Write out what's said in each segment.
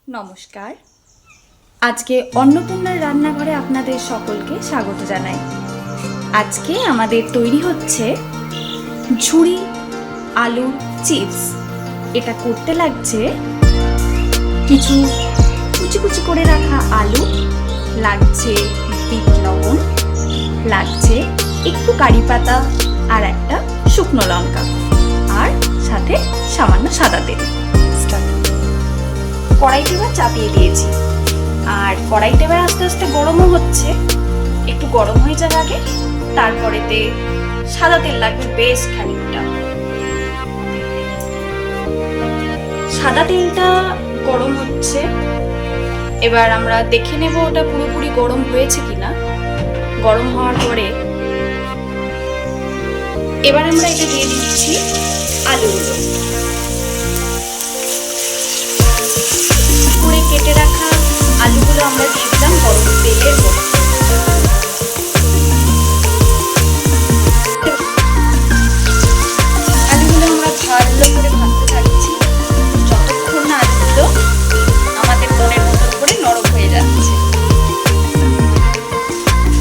নমস্কার। আজকে অন্নপূর্ণার রান্নাঘরে আপনাদের সকলকে স্বাগত জানাই। আজকে আমাদের তৈরি হচ্ছে ঝুরি আলুর চিপস। এটা করতে লাগছে কিছু কুচি কুচি করে রাখা আলু, লাগছে বিট লবণ, লাগছে একটু কারি পাতা আর একটা শুকনো লঙ্কা, আর সাথে সামান্য সাদা তেল। কড়াইতে এবার চাপিয়ে দিয়েছি, আর কড়াইতে এবার আস্তে আস্তে গরমও হচ্ছে। একটু গরম হয়ে যাওয়ার আগে তারপরেতে সাদা তেল লাগবে বেশ খানিকটা। সাদা তেলটা গরম হচ্ছে, এবার আমরা দেখে নেব ওটা পুরোপুরি গরম হয়েছে কিনা। গরম হওয়ার পরে এবার আমরা এটা দিয়ে দিচ্ছি আলুগুলো। কেটে রাখা আলুগুলো আমরা দিয়ে দিলাম গরম তেলের মধ্যে। আলুগুলো আমরা ভালো করে ভাজতে থাকছি যতক্ষণ না আলুগুলো আমাদের মনের মতন করে নরম হয়ে যাচ্ছে।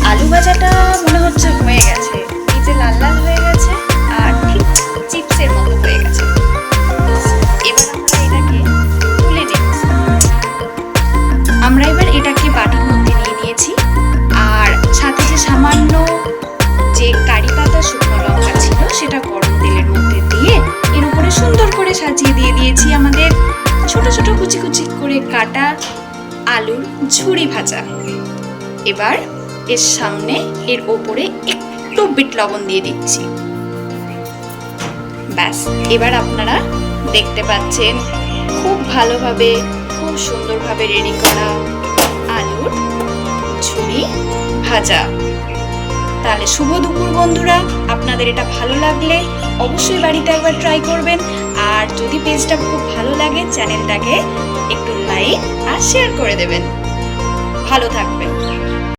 আলু ভাজাটা মনে হচ্ছে হয়ে গেছে, এই যে লাল লাল হয়ে গেছে আর ঠিক চিপসের মতো হয়ে গেছে। আমরা এবার এটাকে বাটির মধ্যে নিয়ে নিয়েছি, আর সাথে যে সামান্য যে কারি পাতা শুকনো লঙ্কা ছিল সেটা গরম তেলের মধ্যে দিয়ে এর উপরে সুন্দর করে সাজিয়ে দিয়ে দিয়েছি আমাদের ছোট ছোট কুচি কুচি করে কাটা আলুর ঝুরি ভাজা। এবার এর সামনে এর ওপরে একটু বিট লবণ দিয়ে দিচ্ছি। ব্যাস, এবার আপনারা দেখতে পাচ্ছেন খুব ভালোভাবে খুব সুন্দরভাবে রেডি করা আলুর ঝুরি ভাজা। তাহলে শুভ দুপুর বন্ধুরা, আপনাদের এটা ভালো লাগলে অবশ্যই বাড়িতে একবার ট্রাই করবেন, আর যদি পেজটা খুব ভালো লাগে চ্যানেলটাকে একটু লাইক আর শেয়ার করে দেবেন। ভালো থাকবেন।